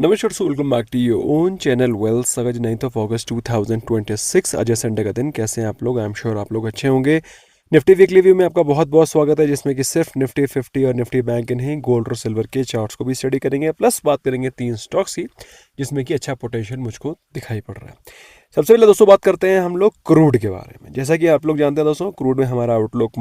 नमस्कार so welcome back to your own channel wealth. आज 9 अगस्त 2026 आज संडे का दिन। कैसे हैं आप लोग? आई एम श्योर आप लोग अच्छे होंगे। निफ्टी वीकली व्यू में आपका बहुत बहुत स्वागत है, जिसमें कि सिर्फ निफ्टी 50 और निफ्टी बैंक के नहीं, गोल्ड और सिल्वर के चार्ट्स को भी स्टडी करेंगे, प्लस बात करेंगे 3 स्टॉक्स की जिसमें कि अच्छा पोटेंशियल मुझको दिखाई पड़ रहा है। सबसे पहले दोस्तों बात करते हैं हम लोग क्रूड के बारे में। जैसा कि आप लोग जानते हैं दोस्तों, क्रूड में हमारा आउटलुक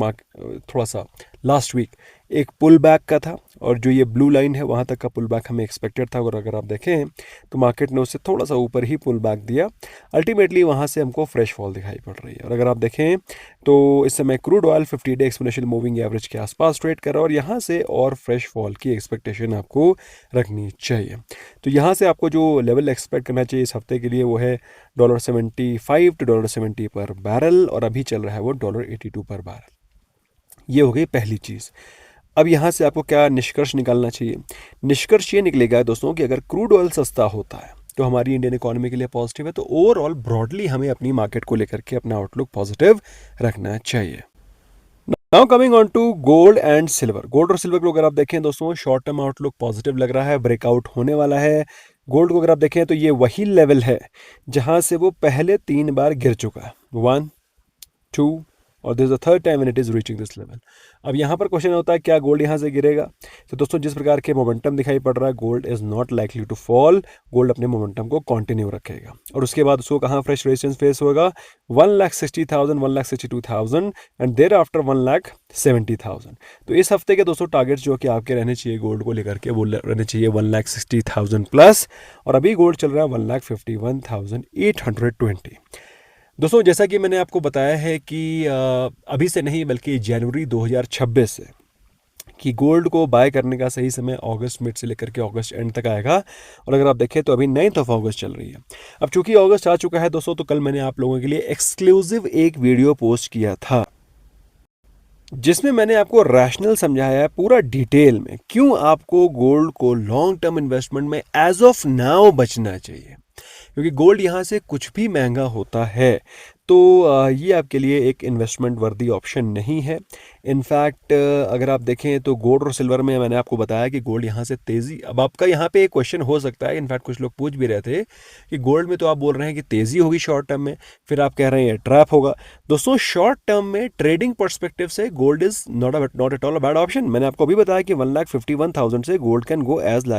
थोड़ा सा लास्ट वीक एक पुल बैक का था, और जो ये ब्लू लाइन है वहाँ तक का पुल बैक हमें एक्सपेक्टेड था, और अगर आप देखें तो मार्केट ने उससे थोड़ा सा ऊपर ही पुल बैक दिया। अल्टीमेटली वहाँ से हमको फ्रेश फॉल दिखाई पड़ रही है। और अगर आप देखें तो इस समय crude oil 50 day exponential moving average के आसपास ट्रेड कर रहा है, और यहाँ से और फ्रेश फॉल की एक्सपेक्टेशन आपको रखनी चाहिए। तो यहाँ से आपको जो लेवल एक्सपेक्ट करना चाहिए इस हफ्ते के लिए वो है $75 to $70 पर बैरल, और अभी चल रहा है वो $82 पर बैरल। ये हो गई पहली चीज़। अब यहाँ से आपको क्या निष्कर्ष निकालना चाहिए? निष्कर्ष ये निकलेगा दोस्तों कि अगर क्रूड ऑयल सस्ता होता है तो हमारी इंडियन इकोनॉमी के लिए पॉजिटिव है। तो ओवरऑल ब्रॉडली हमें अपनी मार्केट को लेकर के अपना आउटलुक पॉजिटिव रखना चाहिए। Now coming on to gold and silver. Gold और सिल्वर को अगर आप देखें दोस्तों, शॉर्ट टर्म आउटलुक पॉजिटिव लग रहा है, ब्रेकआउट होने वाला है। गोल्ड को अगर आप देखें तो ये वही लेवल है जहां से वो पहले 3 बार गिर चुका है, 1 2 और this the third time when it is reaching this level. अब यहाँ पर क्वेश्चन होता है क्या गोल्ड यहाँ से गिरेगा? तो दोस्तों जिस प्रकार के मोमेंटम दिखाई पड़ रहा है, gold is not likely to fall. Gold अपने मोमेंटम को कंटिन्यू रखेगा, और उसके बाद उसको कहाँ फ्रेश रेजिस्टेंस फेस होगा? 1,60,000, 1,62,000 एंड देयर आफ्टर 1,70,000। तो इस हफ्ते के दोस्तों टारगेट्स जो कि आपके रहने चाहिए गोल्ड को लेकर के, वो रहने चाहिए 1,60,000 प्लस, और अभी गोल्ड चल रहा है 1,51,820। दोस्तों जैसा कि मैंने आपको बताया है कि अभी से नहीं बल्कि जनवरी 2026 से कि गोल्ड को बाय करने का सही समय अगस्त मिड से लेकर के अगस्त एंड तक आएगा। और अगर आप देखें तो अभी 9 अगस्त चल रही है। अब चूंकि अगस्त आ चुका है दोस्तों, तो कल मैंने आप लोगों के लिए एक्सक्लूसिव एक वीडियो पोस्ट किया था जिसमें मैंने आपको रैशनल समझाया है पूरा डिटेल में क्यों आपको गोल्ड को लॉन्ग टर्म इन्वेस्टमेंट में एज ऑफ नाउ बचना चाहिए। क्योंकि गोल्ड यहाँ से कुछ भी महंगा होता है तो ये आपके लिए एक इन्वेस्टमेंट वर्दी ऑप्शन नहीं है। इनफैक्ट अगर आप देखें तो गोल्ड और सिल्वर में मैंने आपको बताया कि गोल्ड यहाँ से तेज़ी, अब आपका यहाँ पे एक क्वेश्चन हो सकता है, इनफैक्ट कुछ लोग पूछ भी रहे थे कि गोल्ड में तो आप बोल रहे हैं कि तेज़ी होगी शॉर्ट टर्म में, फिर आप कह रहे हैं ये ट्रैप होगा। दोस्तों शॉर्ट टर्म में ट्रेडिंग परस्पेक्टिव से gold is not at all a bad option. मैंने आपको अभी बताया कि 1,51,000 से gold can go as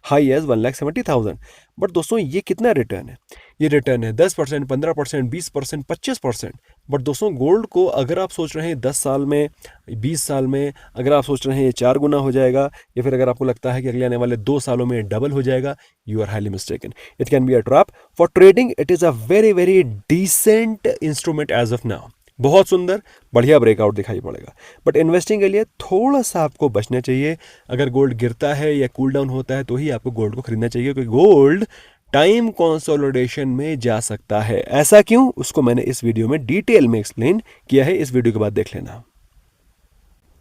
high as 1,70,000। But दोस्तों ये कितना रिटर्न है? ये रिटर्न है 10%, 15%, 20%, 25%। बट दोस्तों गोल्ड को अगर आप सोच रहे हैं 10 साल में, 20 साल में, अगर आप सोच रहे हैं ये 4 गुना हो जाएगा, या फिर अगर आपको लगता है कि अगले आने वाले 2 सालों में डबल हो जाएगा, you are highly mistaken. It can be a trap. For trading it is a very very decent instrument as of now. बहुत सुंदर बढ़िया ब्रेकआउट दिखाई पड़ेगा, बट इन्वेस्टिंग के लिए थोड़ा सा आपको बचना चाहिए। अगर गोल्ड गिरता है या कूल डाउन होता है तो ही आपको गोल्ड को खरीदना चाहिए, क्योंकि गोल्ड टाइम कंसोलिडेशन में जा सकता है। ऐसा क्यों, उसको मैंने इस वीडियो में डिटेल में एक्सप्लेन किया है, इस वीडियो के बाद देख लेना।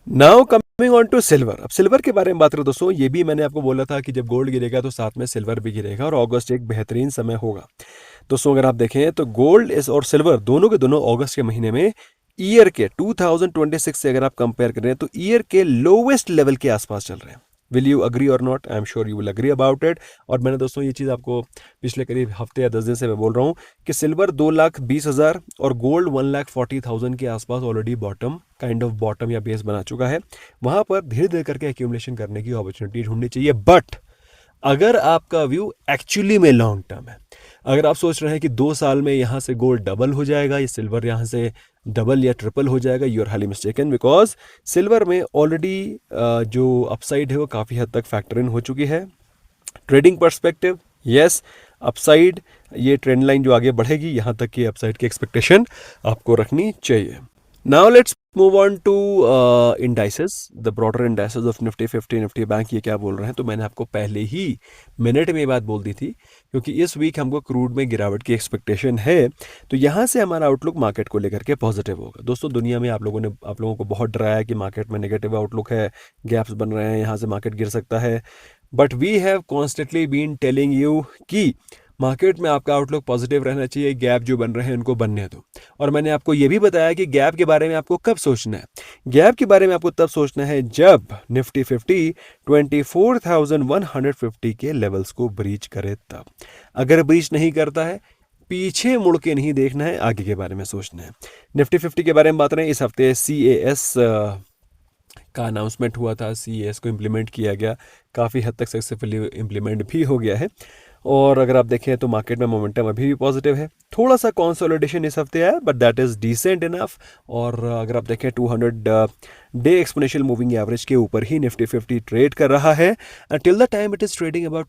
Now coming on to silver. अब सिल्वर के बारे में बात करें दोस्तों, ये भी मैंने आपको बोला था कि जब गोल्ड गिरेगा तो साथ में सिल्वर भी गिरेगा, और अगस्त एक बेहतरीन समय होगा। दोस्तों अगर आप देखें तो गोल्ड इस और सिल्वर दोनों के दोनों अगस्त के महीने में ईयर के 2026 से अगर आप कंपेयर करें तो ईयर के लोवेस्ट लेवल के आसपास चल रहे हैं। विल यू अग्री और not? I am sure you will agree about it. और मैंने दोस्तों ये चीज़ आपको पिछले करीब हफ्ते या 10 दिन से मैं बोल रहा हूँ कि सिल्वर 2,20,000 और गोल्ड 1,40,000 के आसपास already bottom, kind of bottom या बेस बना चुका है। वहाँ पर धीरे धीरे करके एक्यूमुलेशन करने की अपॉर्चुनिटी ढूंढनी चाहिए। बट अगर आपका व्यू एक्चुअली में लॉन्ग टर्म है, अगर आप सोच रहे हैं कि 2 साल में यहाँ से गोल्ड डबल हो जाएगा या सिल्वर यहाँ से डबल या ट्रिपल हो जाएगा, you are highly mistaken. Because silver में ऑलरेडी जो अपसाइड है वो काफ़ी हद तक फैक्टर इन हो चुकी है। ट्रेडिंग पर्सपेक्टिव यस, अपसाइड ये ट्रेंड लाइन जो आगे बढ़ेगी यहाँ तक की अपसाइड की एक्सपेक्टेशन आपको रखनी चाहिए। Now let's move on to indices, the broader indices of Nifty 50, Nifty bank. ये क्या बोल रहे हैं? तो मैंने आपको पहले ही मिनट में ये बात बोल दी थी, क्योंकि इस वीक हमको क्रूड में गिरावट की एक्सपेक्टेशन है, तो यहाँ से हमारा आउटलुक मार्केट को लेकर के पॉजिटिव होगा। दोस्तों दुनिया में आप लोगों को बहुत डराया कि मार्केट में नेगेटिव आउटलुक है, गैप्स बन रहे हैं, यहाँ से मार्केट गिर सकता है। But we have constantly been telling you कि मार्केट में आपका आउटलुक पॉजिटिव रहना चाहिए, गैप जो बन रहे हैं उनको बनने दो। और मैंने आपको ये भी बताया कि गैप के बारे में आपको कब सोचना है। गैप के बारे में आपको तब सोचना है जब निफ्टी 50 24,150 के लेवल्स को ब्रीच करे तब। अगर ब्रीच नहीं करता है, पीछे मुड़ के नहीं देखना है, आगे के बारे में सोचना है। निफ्टी 50 के बारे में बात करें, इस हफ्ते CAS का अनाउंसमेंट हुआ था, CAS को इम्प्लीमेंट किया गया, काफ़ी हद तक सक्सेसफुली इम्प्लीमेंट भी हो गया है। और अगर आप देखें तो मार्केट में मोमेंटम अभी भी पॉजिटिव है। थोड़ा सा कंसोलिडेशन इस हफ्ते आया, but that is decent enough. और अगर आप देखें 200 डे एक्सपोनेंशियल मूविंग एवरेज के ऊपर ही निफ्टी 50 ट्रेड कर रहा है। Till the time it is trading about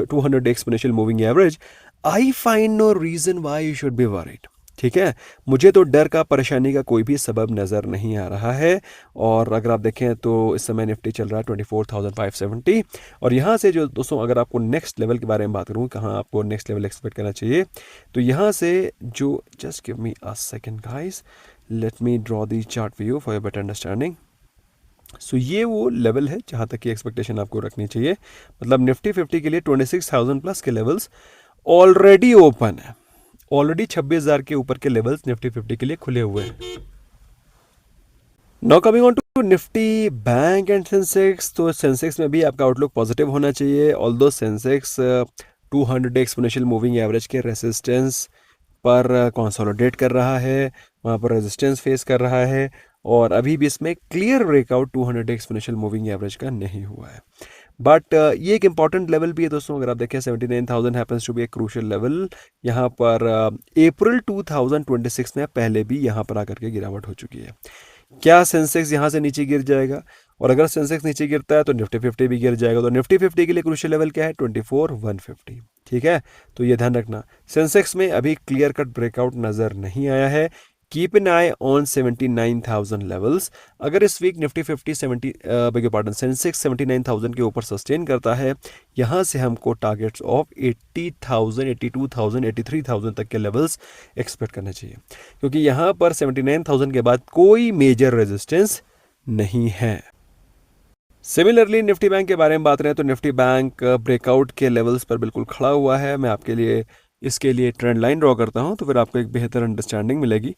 200 day exponential moving average, I find no reason why you should be worried. ठीक है, मुझे तो डर का, परेशानी का कोई भी सबब नज़र नहीं आ रहा है। और अगर आप देखें तो इस समय निफ्टी चल रहा है 24,570। और यहाँ से जो दोस्तों, अगर आपको नेक्स्ट लेवल के बारे में बात करूँ, कहाँ आपको नेक्स्ट लेवल एक्सपेक्ट करना चाहिए, तो यहाँ से जो, just give me a second guys, let me draw the chart for you for your better understanding. So ये वो लेवल है जहाँ तक की एक्सपेक्टेशन आपको रखनी चाहिए। मतलब निफ्टी 50 के लिए 26,000 प्लस के लेवल्स ऑलरेडी ओपन है। ऑलरेडी 26,000 के ऊपर के लेवल्स निफ्टी 50 के लिए खुले हुए हैं। Now coming on to Nifty bank and Sensex, तो सेंसेक्स में भी आपका आउटलुक पॉजिटिव होना चाहिए। Although Sensex 200 exponential moving average के रेसिस्टेंस पर कंसोलिडेट कर रहा है, वहाँ पर रेजिस्टेंस फेस कर रहा है। और अभी भी इसमें clear breakout 200 exponential moving average का नहीं हुआ है। बट ये एक इंपॉर्टेंट लेवल भी है दोस्तों। अगर आप देखें 79,000 happens to be a crucial level. यहाँ पर अप्रैल 2026 में पहले भी यहाँ पर आकर के गिरावट हो चुकी है। क्या सेंसेक्स यहाँ से नीचे गिर जाएगा? और अगर सेंसेक्स नीचे गिरता है तो निफ्टी 50 भी गिर जाएगा। तो निफ्टी 50 के लिए क्रूशियल लेवल क्या है? 24,150। ठीक है, तो ये ध्यान रखना। सेंसेक्स में अभी क्लियर कट ब्रेकआउट नज़र नहीं आया है। Keep an I on 79,000 levels. अगर इस वीक निफ्टी 50 बगे पार्टन सेंसेक्स 79,000 के ऊपर सस्टेन करता है, यहाँ से हमको टारगेट्स ऑफ 80,000, 82,000, 83,000 तक के लेवल्स एक्सपेक्ट करना चाहिए, क्योंकि यहाँ पर 79,000 के बाद कोई मेजर रेजिस्टेंस नहीं है। सिमिलरली निफ्टी बैंक के बारे में बात करें तो निफ्टी बैंक ब्रेकआउट के लेवल्स पर बिल्कुल खड़ा हुआ है। मैं आपके लिए इसके लिए ट्रेंड लाइन ड्रॉ करता हूं, तो फिर आपको एक बेहतर अंडरस्टैंडिंग मिलेगी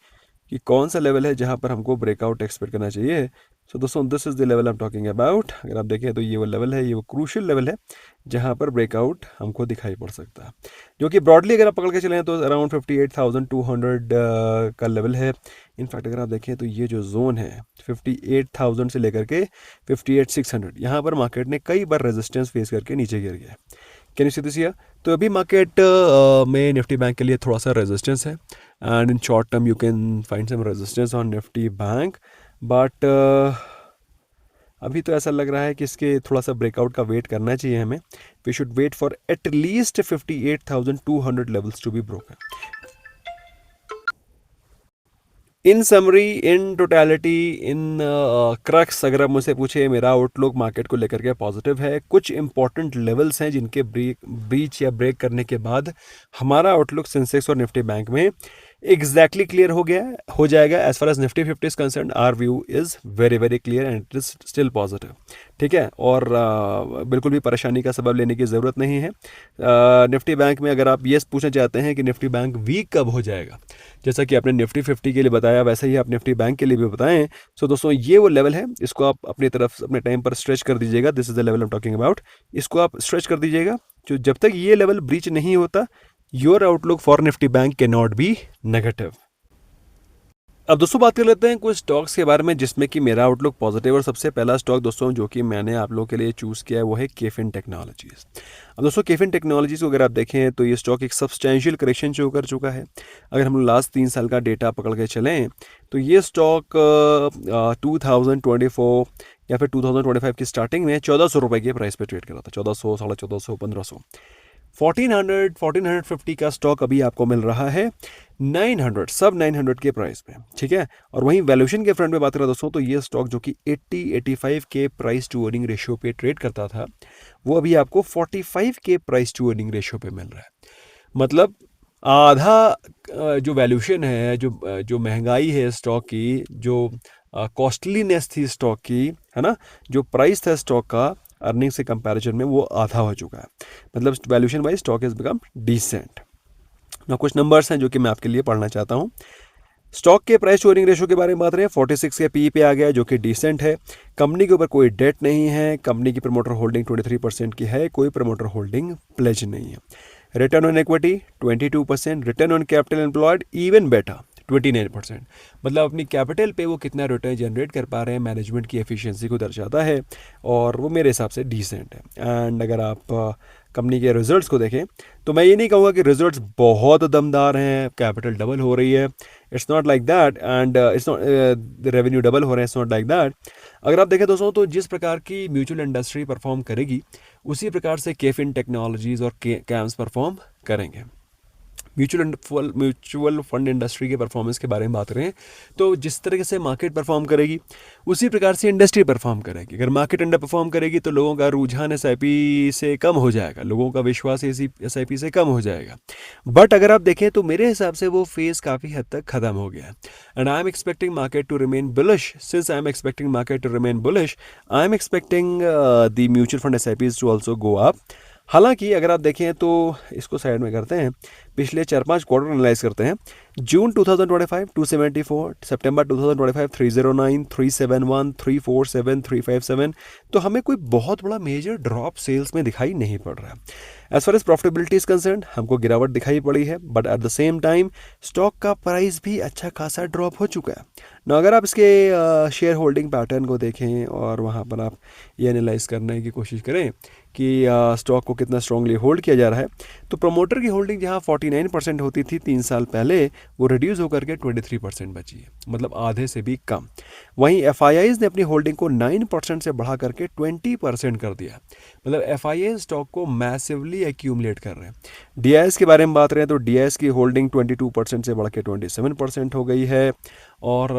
कि कौन सा लेवल है जहां पर हमको ब्रेकआउट एक्सपेक्ट करना चाहिए। सो दोस्तों, this is the level I am talking about. अगर आप देखें तो ये वो लेवल है, ये वो क्रूशियल लेवल है जहां पर ब्रेकआउट हमको दिखाई पड़ सकता है, जो कि ब्रॉडली अगर आप पकड़ के चलें तो अराउंड 58,200 का लेवल है। इनफैक्ट अगर आप देखें तो ये जो जोन है 58,000 से लेकर के 58,600, यहाँ पर मार्केट ने कई बार रेजिस्टेंस फेस करके नीचे गिर गया। Can you see this here? तो अभी मार्केट में निफ्टी बैंक के लिए थोड़ा सा रेजिस्टेंस है, and in short term you can find some resistance on Nifty bank. But अभी तो ऐसा लग रहा है कि इसके थोड़ा सा ब्रेकआउट का वेट करना चाहिए हमें। We should wait for at least 58,200 levels to be broken. In summary, in totality, in crux, अगर आप मुझसे पूछे, मेरा आउटलुक मार्केट को लेकर के पॉजिटिव है। कुछ इंपॉर्टेंट लेवल्स हैं जिनके ब्रीच या ब्रेक करने के बाद हमारा आउटलुक सेंसेक्स और निफ्टी बैंक में एग्जैक्टली क्लियर हो जाएगा। As far as Nifty 50 is concern, our view is very very clear and it is still positive. ठीक है, और बिल्कुल भी परेशानी का सबब लेने की ज़रूरत नहीं है। निफ्टी बैंक में अगर आप ये पूछना चाहते हैं कि निफ्टी बैंक वीक कब हो जाएगा, जैसा कि आपने निफ्टी 50 के लिए बताया, वैसे ही आप निफ्टी बैंक के लिए भी बताएं। सो दोस्तों, ये वो लेवल है, इसको आप अपनी तरफ अपने टाइम पर स्ट्रेच कर दीजिएगा। This is the level I am talking about. इसको आप स्ट्रेच कर दीजिएगा। जो जब तक ये लेवल ब्रीच नहीं होता, your outlook for Nifty bank can not be negative. अब दोस्तों बात कर लेते हैं कुछ स्टॉक्स के बारे में जिसमें कि मेरा आउटलुक पॉजिटिव। और सबसे पहला स्टॉक दोस्तों जो कि मैंने आप लोगों के लिए चूज़ किया है वो है केफिन टेक्नोलॉजीज़। अब दोस्तों केफिन टेक्नोलॉजीज़ को अगर आप देखें तो ये स्टॉक एक सब्सटैंशियल करेक्शन शो कर चुका है। अगर हम लास्ट 3 साल का डेटा पकड़ के चलें तो ये स्टॉक 2024 या फिर 2025 की स्टार्टिंग में 1,400 रुपये के प्राइस पे ट्रेड कर रहा था। 1,400, 1,450, 1,500, 1,400, 1,450 का स्टॉक अभी आपको मिल रहा है 900, सब 900 के प्राइस पे। ठीक है, और वहीं वैल्यूएशन के फ्रंट में बात करें दोस्तों तो ये स्टॉक जो कि 80-85 के प्राइस टू अर्निंग रेशियो पे ट्रेड करता था, वो अभी आपको 45 के प्राइस टू अर्निंग रेशियो पे मिल रहा है। मतलब आधा जो वैल्यूएशन है, जो महंगाई है स्टॉक की, जो कॉस्टलीनेस थी स्टॉक की, है ना, जो प्राइस था स्टॉक का, अर्निंग्स के कंपैरिजन में वो आधा हो चुका है, मतलब valuation wise stock is become decent. ना कुछ नंबर्स हैं जो कि मैं आपके लिए पढ़ना चाहता हूँ। स्टॉक के प्राइस टू अर्निंग रेशो के बारे में बात रहे हैं, 46 के पी पे आ गया जो कि डिसेंट है। कंपनी के ऊपर कोई डेट नहीं है, कंपनी की प्रमोटर होल्डिंग 23% की है, कोई प्रमोटर होल्डिंग प्लेज नहीं है। Return on equity 22%, return on capital employed even better 29%, मतलब अपनी कैपिटल पे वो कितना रिटर्न जनरेट कर पा रहे हैं मैनेजमेंट की एफिशिएंसी को दर्शाता है, और वो मेरे हिसाब से डिसेंट है। एंड अगर आप कंपनी के रिजल्ट्स को देखें तो मैं ये नहीं कहूँगा कि रिजल्ट्स बहुत दमदार हैं, कैपिटल डबल हो रही है, it's not like that, and it's not revenue double हो रहे हैं, इट्स नॉट लाइक दैट। अगर आप देखें दोस्तों तो जिस प्रकार की म्यूचुअल इंडस्ट्री परफॉर्म करेगी उसी प्रकार से केफिन टेक्नोलॉजीज़ और कैम्स परफॉर्म करेंगे। म्यूचुअल फंड इंडस्ट्री के परफॉर्मेंस के बारे में बात करें तो जिस तरीके से मार्केट परफॉर्म करेगी उसी प्रकार से इंडस्ट्री परफॉर्म करेगी। अगर मार्केट अंडर परफॉर्म करेगी तो लोगों का रुझान एसआईपी से कम हो जाएगा, लोगों का विश्वास एसआईपी से कम हो जाएगा। बट अगर आप देखें तो मेरे हिसाब से वो फेज़ काफ़ी हद तक ख़त्म हो गया है, and I am expecting market to remain bullish. Since I am expecting market to remain bullish, I am expecting the mutual fund SIPs to also go up. हालांकि अगर आप देखें तो इसको साइड में करते हैं, पिछले 4-5 क्वार्टर एनालाइज करते हैं। जून 2025 274, सितंबर 2025 309, 371, 347, 357, तो हमें कोई बहुत बड़ा मेजर ड्रॉप सेल्स में दिखाई नहीं पड़ रहा है। As far as profitability is concern हमको गिरावट दिखाई पड़ी है, but at the same time stock का प्राइस भी अच्छा खासा ड्रॉप हो चुका है ना। अगर आप इसके शेयर होल्डिंग पैटर्न को देखें और वहाँ पर आप ये एनालाइज करने की कोशिश करें कि स्टॉक को कितना स्ट्रांगली होल्ड किया जा रहा है, तो प्रमोटर की होल्डिंग जहाँ 49% होती थी 3 साल पहले, वो रिड्यूस होकर के 23% बची है, मतलब आधे से भी कम। वहीं एफआईआईज ने अपनी होल्डिंग को 9% से बढ़ा करके 20% कर दिया, मतलब एफआईआई स्टॉक को मैसिवली एक्यूमुलेट कर रहे हैं। डीआईएस के बारे में बात करें तो डीआईएस की होल्डिंग 22% से बढ़ के 27% हो गई है, और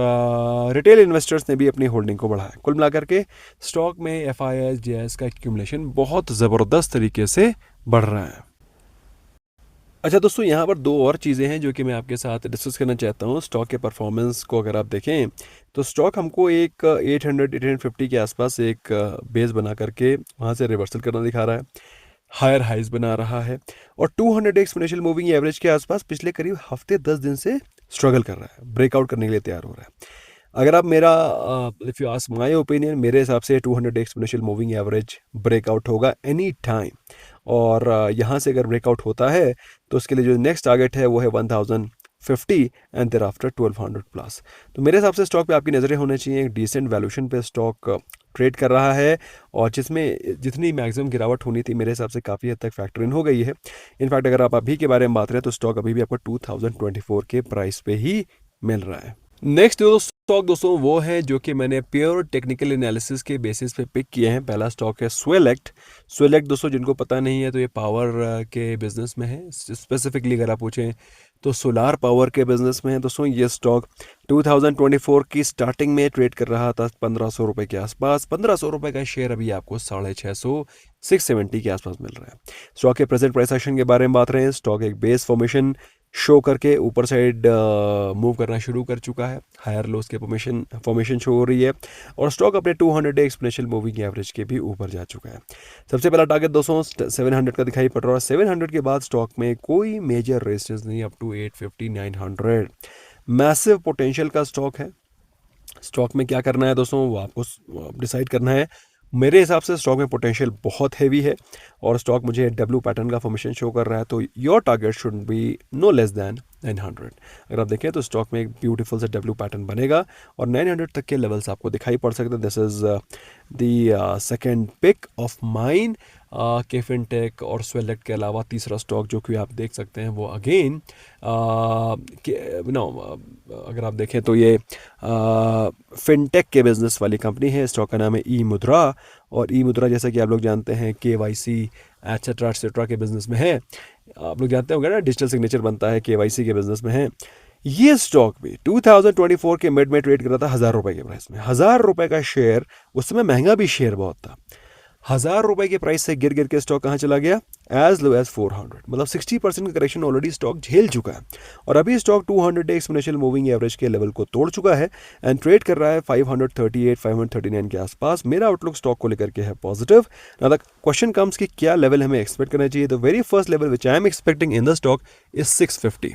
रिटेल इन्वेस्टर्स ने भी अपनी होल्डिंग को बढ़ाया। कुल मिलाकर के स्टॉक में एफआईआई डीआईएस का एक्यूमुलेशन बहुत ज़बरदस्त तरीके से बढ़ रहा है। अच्छा दोस्तों, यहाँ पर 2 और चीज़ें हैं जो कि मैं आपके साथ डिस्कस करना चाहता हूँ। स्टॉक के परफॉर्मेंस को अगर आप देखें तो स्टॉक हमको एक 800-850 के आसपास एक बेस बना करके वहाँ से रिवर्सल करना दिखा रहा है, हायर हाइज बना रहा है, और 200 एक्सपोनेंशियल मूविंग एवरेज के आसपास पिछले करीब हफ्ते 10 दिन से स्ट्रगल कर रहा है, ब्रेकआउट करने के लिए तैयार हो रहा है। अगर आप मेरा if you ask my opinion, मेरे हिसाब से 200 एक्सपोनेंशियल मूविंग एवरेज ब्रेकआउट होगा एनी टाइम, और यहाँ से अगर ब्रेकआउट होता है तो उसके लिए जो नेक्स्ट टारगेट है वो है 1050 एंड देयर आफ्टर 1200 प्लस। तो मेरे हिसाब से स्टॉक पे आपकी नज़रें होनी चाहिए। एक डिसेंट वैल्यूएशन पे स्टॉक ट्रेड कर रहा है, और जिसमें जितनी मैक्सिमम गिरावट होनी थी मेरे हिसाब से काफ़ी हद तक फैक्टर इन हो गई है। इनफैक्ट अगर आप अभी के बारे में बात करें तो स्टॉक अभी भी आपको 2024 के प्राइस पे ही मिल रहा है। नेक्स्ट जो स्टॉक दोस्तों वो है जो कि मैंने प्योर टेक्निकल एनालिसिस के बेसिस पे पिक किए हैं। पहला स्टॉक है स्वेलेक्ट। स्वेलेक्ट दोस्तों जिनको पता नहीं है तो ये पावर के बिजनेस में है, स्पेसिफिकली अगर आप पूछें तो सोलार पावर के बिजनेस में है। दोस्तों ये स्टॉक 2024 की स्टार्टिंग में ट्रेड कर रहा था 1500 रुपये के आसपास। 1500 रुपये का शेयर अभी आपको 650 670 के आसपास मिल रहा है। स्टॉक के प्रेजेंट प्राइस एक्शन के बारे में बात रहे हैं, स्टॉक एक बेस फॉर्मेशन शो करके ऊपर साइड मूव करना शुरू कर चुका है, हायर लोस के फॉर्मेशन शो हो रही है, और स्टॉक अपने 200 डे एक्सपोनेंशियल मूविंग एवरेज के भी ऊपर जा चुका है। सबसे पहला टारगेट दोस्तों 700 का दिखाई पड़ रहा है। 700 के बाद स्टॉक में कोई मेजर रेजिस्टेंस नहीं, अप टू 850 900 मैसिव पोटेंशियल का स्टॉक है। स्टॉक में क्या करना है दोस्तों वो आपको डिसाइड करना है। मेरे हिसाब से स्टॉक में पोटेंशियल बहुत हैवी है, और स्टॉक मुझे डब्ल्यू पैटर्न का फॉर्मेशन शो कर रहा है, तो your target should be no less than 900। अगर आप देखें तो स्टॉक में एक ब्यूटीफुल सा डब्ल्यू पैटर्न बनेगा और 900 तक के लेवल्स आपको दिखाई पड़ सकते हैं। This is the second pick of mine. केफिन टेक और स्वेलेक्ट के अलावा तीसरा स्टॉक जो कि आप देख सकते हैं वो अगेन अगर आप देखें तो ये फिनटेक के बिजनेस वाली कंपनी है। स्टॉक का नाम है ई मुद्रा, और ई मुद्रा जैसा कि आप लोग जानते हैं KYC एटसेट्रा के बिजनेस में है। आप लोग जानते होंगे ना, डिजिटल सिग्नेचर बनता है, KYC के बिजनेस में है। ये स्टॉक भी 2024 के मिड में ट्रेड कर रहा था 1000 रुपये के प्राइस में। 1000 रुपये का शेयर, उस समय महंगा भी शेयर बहुत था। ₹1000 के प्राइस से गिर गिर के स्टॉक कहाँ चला गया, एज लो एज 400, मतलब 60% का करेक्शन ऑलरेडी स्टॉक झेल चुका है और अभी stock 200 day exponential moving average के लेवल को तोड़ चुका है एंड ट्रेड कर रहा है 538 539 के आसपास। मेरा आउटलुक स्टॉक को लेकर के है positive. Now the question comes कि क्या लेवल हमें एक्सपेक्ट करना चाहिए। The very first level which I am expecting in the stock is 650।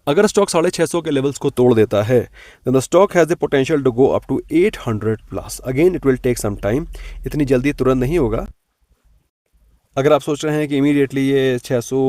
अगर स्टॉक 650 के लेवल्स को तोड़ देता है then the stock has the potential to go up to 800 plus. Again it will take some time, इतनी जल्दी तुरंत नहीं होगा। अगर आप सोच रहे हैं कि इमीडिएटली ये 600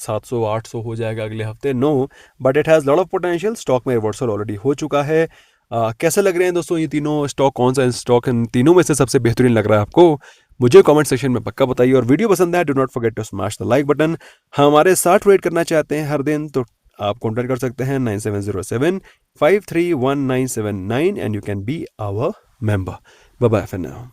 700 800 हो जाएगा अगले हफ्ते, no, but it has lot of potential. Stock में रिवर्सल ऑलरेडी हो चुका है। कैसे लग रहे हैं दोस्तों ये तीनों स्टॉक, कौन सा स्टॉक इन तीनों में से सबसे बेहतरीन लग रहा है आपको, मुझे कमेंट सेक्शन में पक्का बताइए। और वीडियो पसंद है do not forget to smash the like button. हमारे साथ ट्रेड करना चाहते हैं हर दिन तो आप कॉन्टैक्ट कर सकते हैं 9707 531979 and you can be our member. Bye bye for now.